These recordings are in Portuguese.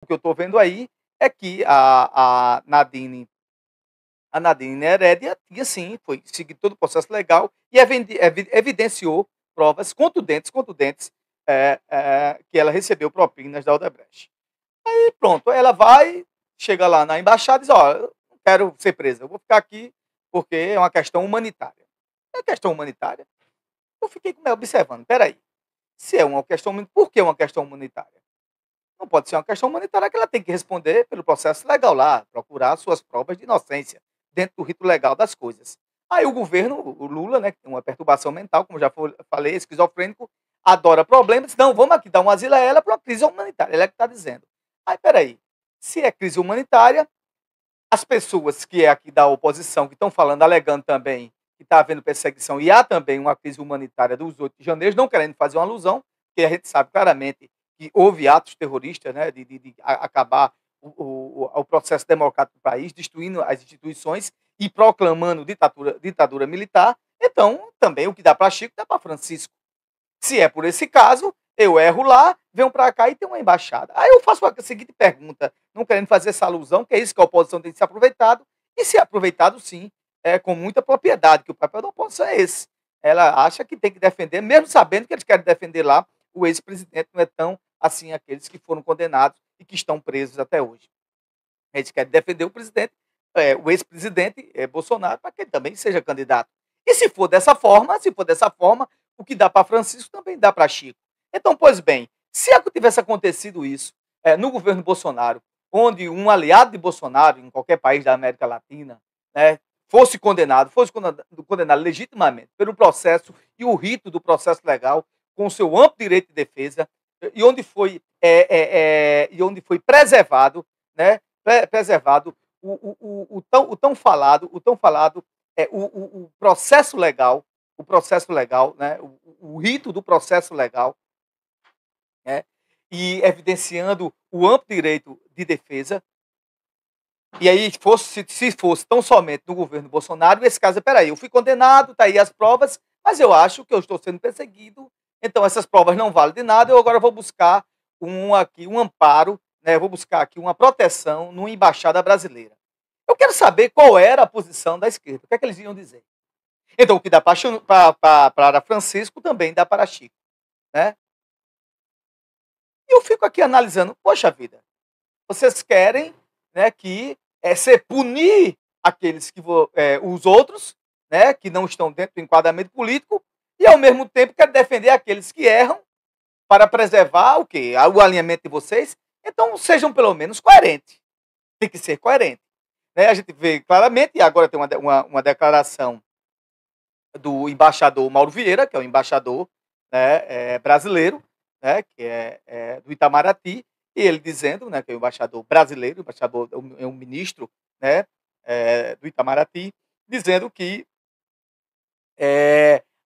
O que eu estou vendo aí é que a Nadine Heredia tinha sim, foi seguir todo o processo legal e evidenciou provas contundentes, que ela recebeu propinas da Odebrecht. E pronto, ela vai, chega lá na embaixada e diz: ó, eu não quero ser presa, eu vou ficar aqui porque é uma questão humanitária. É questão humanitária. Eu fiquei observando, peraí, se é uma questão, por que uma questão humanitária? Não pode ser uma questão humanitária que ela tem que responder pelo processo legal lá, procurar suas provas de inocência, dentro do rito legal das coisas. Aí o governo, o Lula, né, que tem uma perturbação mental, como já falei, esquizofrênico, adora problemas, não, vamos aqui dar um asilo a ela para uma crise humanitária, ela é que está dizendo. Aí, peraí, se é crise humanitária, as pessoas que é aqui da oposição, que estão falando, alegando também que está havendo perseguição e há também uma crise humanitária dos 8 de janeiro, não querendo fazer uma alusão, porque a gente sabe claramente que houve atos terroristas, né, de acabar o processo democrático do país, destruindo as instituições e proclamando ditadura militar. Então, também o que dá para Chico, dá para Francisco. Se é por esse caso, eu erro lá, venho para cá e tem uma embaixada. Aí eu faço a seguinte pergunta, não querendo fazer essa alusão, que é isso que a oposição tem se aproveitado, e se aproveitado sim, com muita propriedade, que o papel da oposição é esse. Ela acha que tem que defender, mesmo sabendo que eles querem defender lá o ex-presidente, não é tão assim aqueles que foram condenados e que estão presos até hoje. Eles querem defender o ex-presidente Bolsonaro, para que ele também seja candidato. E se for dessa forma, o que dá para Francisco também dá para Chico. Então, pois bem, se tivesse acontecido isso no governo Bolsonaro, onde um aliado de Bolsonaro, em qualquer país da América Latina, né, fosse condenado legitimamente pelo processo e o rito do processo legal, com o seu amplo direito de defesa, e onde foi preservado, né, o tão falado processo legal, né, o rito do processo legal, né, e evidenciando o amplo direito de defesa. E aí, se fosse tão somente no governo Bolsonaro, nesse caso, peraí, eu fui condenado, tá aí as provas, mas eu acho que eu estou sendo perseguido, então essas provas não valem de nada, eu agora vou buscar um amparo, né, vou buscar aqui uma proteção numa embaixada brasileira. Eu quero saber qual era a posição da esquerda, o que é que eles iam dizer. Então, o que dá para Francisco também dá para Chico, né? E eu fico aqui analisando, poxa vida, vocês querem, né, que se punir aqueles os outros, né, que não estão dentro do enquadramento político, e ao mesmo tempo quer defender aqueles que erram para preservar o quê? O alinhamento de vocês. Então sejam pelo menos coerentes. Tem que ser coerente. Né? A gente vê claramente, e agora tem uma declaração do embaixador Mauro Vieira, que é o embaixador, né, brasileiro, né, que é do Itamaraty, e ele dizendo, né, que é o embaixador brasileiro, o embaixador é um ministro, né, do Itamaraty, dizendo que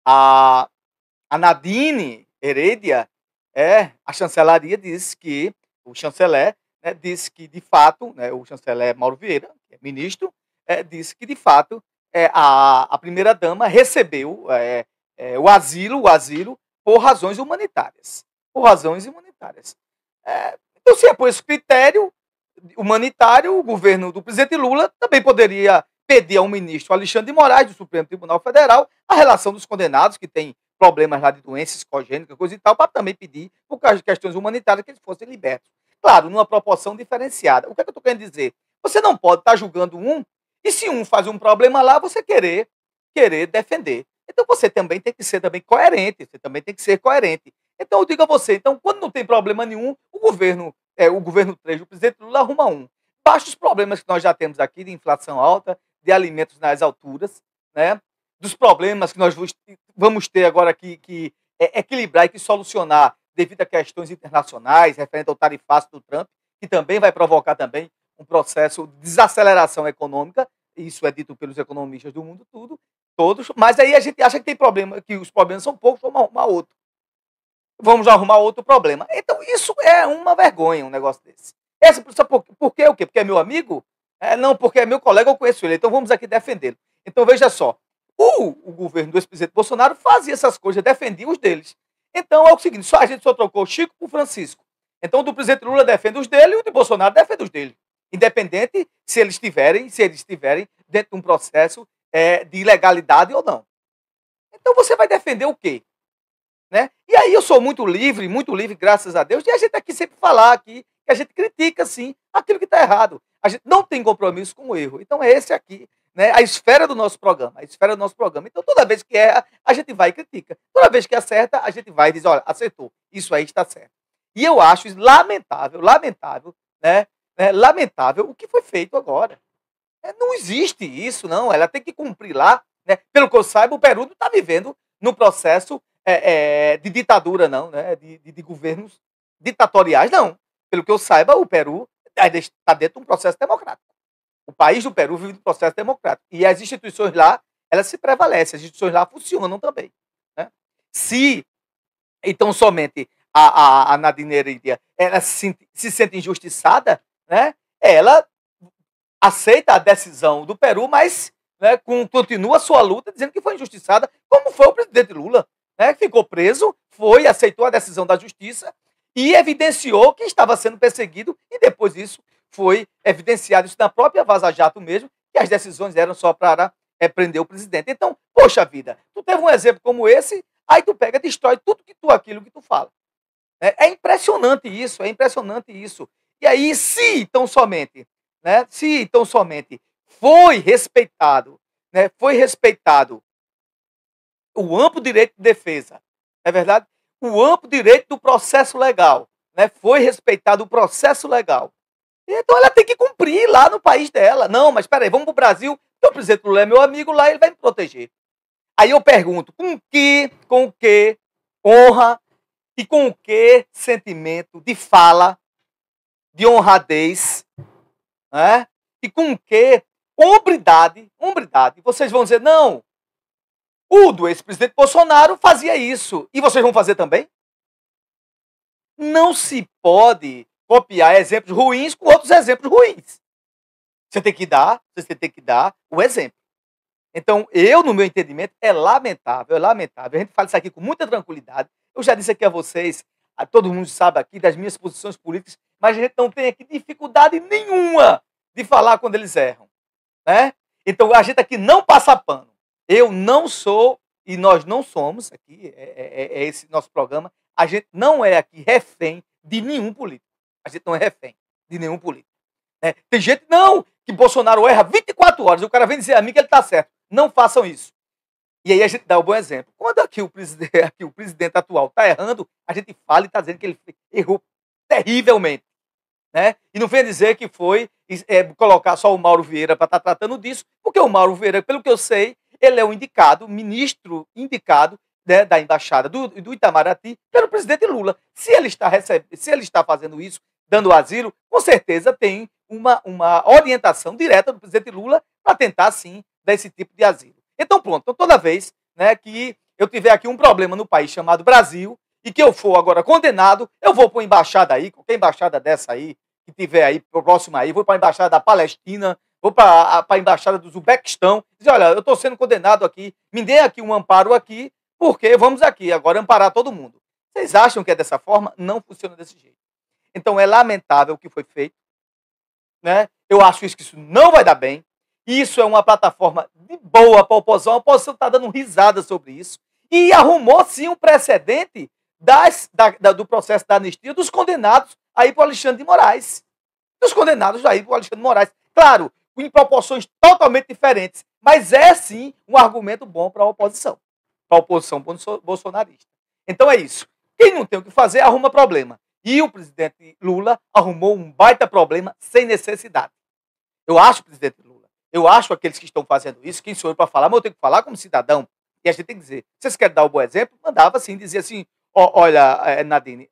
a Nadine Heredia, a chancelaria diz que, o chanceler, né, disse que, de fato, né, o chanceler Mauro Vieira, que é ministro, disse que, de fato, a primeira-dama recebeu o asilo por razões humanitárias. Por razões humanitárias. Então, se é por esse critério humanitário, o governo do presidente Lula também poderia pedir ao ministro Alexandre de Moraes, do Supremo Tribunal Federal, a relação dos condenados que têm problemas lá de doenças congênitas, coisa e tal, para também pedir, por causa de questões humanitárias, que eles fossem libertos. Claro, numa proporção diferenciada. O que é que eu estou querendo dizer? Você não pode estar julgando um, e se um faz um problema lá, você querer defender. Então você também tem que ser coerente, você também tem que ser coerente. Então eu digo a você, então, quando não tem problema nenhum, o governo 3 do presidente Lula arruma um. Basta os problemas que nós já temos aqui de inflação alta, de alimentos nas alturas, né? Dos problemas que nós vamos ter agora que equilibrar e que solucionar devido a questões internacionais, referente ao tarifaço do Trump, que também vai provocar também um processo de desaceleração econômica, isso é dito pelos economistas do mundo todos, mas aí a gente acha que tem problema, que os problemas são poucos, vamos arrumar outro. Vamos arrumar outro problema. Então isso é uma vergonha, um negócio desse. Por quê? O quê? Porque é meu amigo? Não, porque é meu colega, eu conheço ele, então vamos aqui defendê-lo. Então veja só, o governo do ex-presidente Bolsonaro fazia essas coisas, defendia os deles. Então é o seguinte, a gente só trocou Chico por Francisco. Então, o do presidente Lula defende os dele e o de Bolsonaro defende os dele. Independente se eles estiverem dentro de um processo de ilegalidade ou não. Então, você vai defender o quê? Né? E aí eu sou muito livre, graças a Deus, e a gente aqui sempre falar aqui, que a gente critica, sim, aquilo que está errado. A gente não tem compromisso com o erro. Então, é esse aqui, né, a esfera do nosso programa. Então, toda vez que erra, a gente vai e critica. Toda vez que acerta, a gente vai e diz, olha, acertou, isso aí está certo. E eu acho lamentável, lamentável o que foi feito agora. Não existe isso, não. Ela tem que cumprir lá. Né? Pelo que eu saiba, o Peru não está vivendo no processo de ditadura, não, né? De governos ditatoriais, não. Pelo que eu saiba, o Peru está dentro de um processo democrático. O país do Peru vive um processo democrático. E as instituições lá, elas se prevalecem, as instituições lá funcionam também. Né? Se, então, somente a Nadine Heredia, ela se sente injustiçada, né? Ela aceita a decisão do Peru, mas né, continua a sua luta dizendo que foi injustiçada, como foi o presidente Lula. Né, ficou preso, aceitou a decisão da justiça e evidenciou que estava sendo perseguido, e depois disso foi evidenciado isso na própria Vaza Jato mesmo, que as decisões eram só para prender o presidente. Então, poxa vida, tu teve um exemplo como esse, aí tu pega e destrói tudo aquilo que tu fala. É impressionante isso, E aí, se tão somente foi respeitado o amplo direito de defesa, não é verdade? O amplo direito do processo legal, né? Foi respeitado o processo legal. Então ela tem que cumprir lá no país dela. Não, mas espera aí, vamos para o Brasil, o presidente Lula é meu amigo, lá ele vai me proteger. Aí eu pergunto, com que honra e com que sentimento de fala, de honradez, né? E com que hombridade, vocês vão dizer, não, o do ex-presidente Bolsonaro fazia isso. E vocês vão fazer também? Não se pode copiar exemplos ruins com outros exemplos ruins. Você tem que dar o exemplo. Então, no meu entendimento, é lamentável. A gente fala isso aqui com muita tranquilidade. Eu já disse aqui a vocês, todo mundo sabe aqui das minhas posições políticas, mas a gente não tem aqui dificuldade nenhuma de falar quando eles erram. Né? Então, a gente aqui não passa pano. Eu não sou, e nós não somos, aqui, esse nosso programa, a gente não é aqui refém de nenhum político. A gente não é refém de nenhum político. Né? Tem gente, não, que Bolsonaro erra 24 horas, o cara vem dizer a mim que ele está certo. Não façam isso. E aí a gente dá um bom exemplo. Quando aqui o presidente atual está errando, a gente fala e está dizendo que ele errou terrivelmente. Né? E não vem dizer que foi colocar só o Mauro Vieira para estar tratando disso, porque o Mauro Vieira, pelo que eu sei, ele é o ministro indicado né, da embaixada do Itamaraty pelo presidente Lula. Se ele está fazendo isso, dando asilo, com certeza tem uma orientação direta do presidente Lula para tentar, sim, dar esse tipo de asilo. Então, pronto. Então, toda vez né, que eu tiver aqui um problema no país chamado Brasil, e que eu for agora condenado, eu vou para uma embaixada aí, qualquer embaixada dessa aí, que tiver aí, próxima aí, vou para a embaixada da Palestina, vou para a embaixada do Uzbequistão, dizer, olha, eu estou sendo condenado aqui, me dê aqui um amparo aqui, porque vamos aqui agora amparar todo mundo. Vocês acham que é dessa forma? Não funciona desse jeito. Então é lamentável o que foi feito, né? Eu acho que isso não vai dar bem. Isso é uma plataforma de boa para a oposição está dando risada sobre isso, e arrumou sim um precedente do processo da anistia dos condenados aí para o Alexandre de Moraes. Dos condenados aí para o Alexandre de Moraes. Claro, em proporções totalmente diferentes, mas é sim um argumento bom para a oposição bolsonarista. Então é isso. Quem não tem o que fazer, arruma problema. E o presidente Lula arrumou um baita problema sem necessidade. Eu acho, presidente Lula, eu acho aqueles que estão fazendo isso, quem sou eu para falar, mas eu tenho que falar como cidadão. E a gente tem que dizer, vocês querem dar um bom exemplo? Mandava assim, dizia assim, olha, Nadine,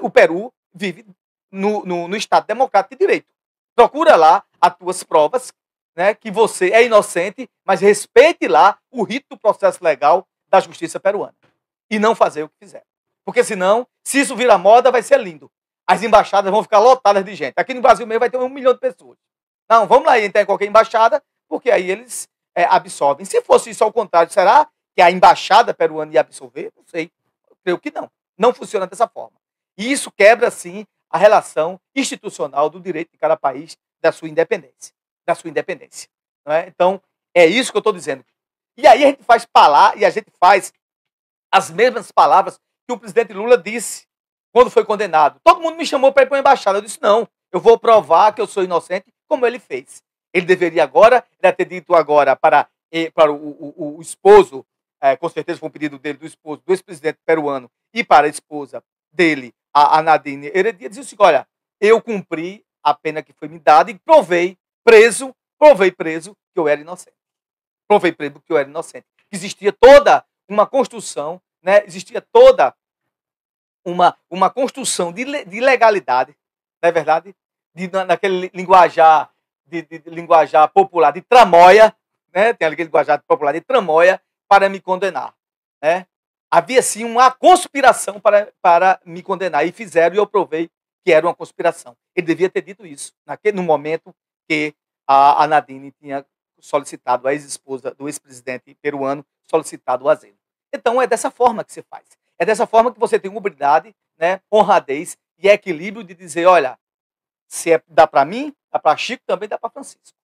o Peru vive no Estado Democrático de Direito. Procura lá as tuas provas, né, que você é inocente, mas respeite lá o rito do processo legal da justiça peruana. E não fazer o que fizeram. Porque senão, se isso virar moda, vai ser lindo. As embaixadas vão ficar lotadas de gente. Aqui no Brasil mesmo vai ter 1 milhão de pessoas. Não, vamos lá entrar em qualquer embaixada, porque aí eles absorvem. Se fosse isso ao contrário, será que a embaixada peruana ia absorver? Não sei. Eu creio que não. Não funciona dessa forma. E isso quebra, sim, a relação institucional do direito de cada país da sua independência. Da sua independência. Não é? Então, é isso que eu estou dizendo. E aí a gente faz as mesmas palavras que o presidente Lula disse quando foi condenado. Todo mundo me chamou para ir para a embaixada. Eu disse, não, eu vou provar que eu sou inocente, como ele fez. Ele deveria agora, ele ter dito agora para o esposo, com certeza foi um pedido dele, do esposo, do ex-presidente peruano, e para a esposa dele, a Nadine Heredia, dizia assim, olha, eu cumpri a pena que foi me dada e provei preso que eu era inocente. Provei preso que eu era inocente. Existia toda uma construção, né? Existia toda uma construção de legalidade, não é verdade? Naquele linguajar, de linguajar popular, de tramóia, né? Tem aquele linguajar popular de tramóia para me condenar. Né? Havia sim uma conspiração para me condenar, e fizeram, e eu provei que era uma conspiração. Ele devia ter dito isso, no momento que a Nadine tinha solicitado, a ex-esposa do ex-presidente peruano, solicitado o asilo. Então é dessa forma que se faz. É dessa forma que você tem humildade, né, honradez e equilíbrio de dizer, olha, se dá para mim, dá para Chico, também dá para Francisco.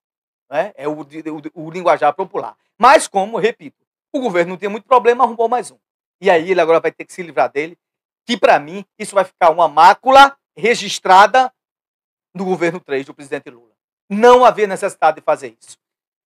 Né? É o linguajar popular. Mas como, repito, o governo não tinha muito problema, arrumou mais um. E aí ele agora vai ter que se livrar dele, que para mim isso vai ficar uma mácula registrada no governo 3 do presidente Lula. Não havia necessidade de fazer isso.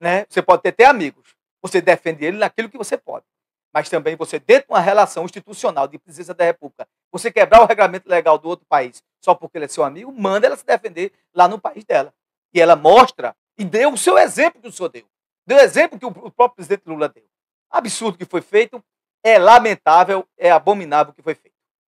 Né? Você pode ter até amigos, você defende ele naquilo que você pode. Mas também você, dentro de uma relação institucional de presidência da República, você quebrar o regramento legal do outro país só porque ele é seu amigo, manda ela se defender lá no país dela. E ela mostra e deu o seu exemplo que o senhor deu. Deu o exemplo que o próprio presidente Lula deu. Absurdo que foi feito, é lamentável, é abominável o que foi feito.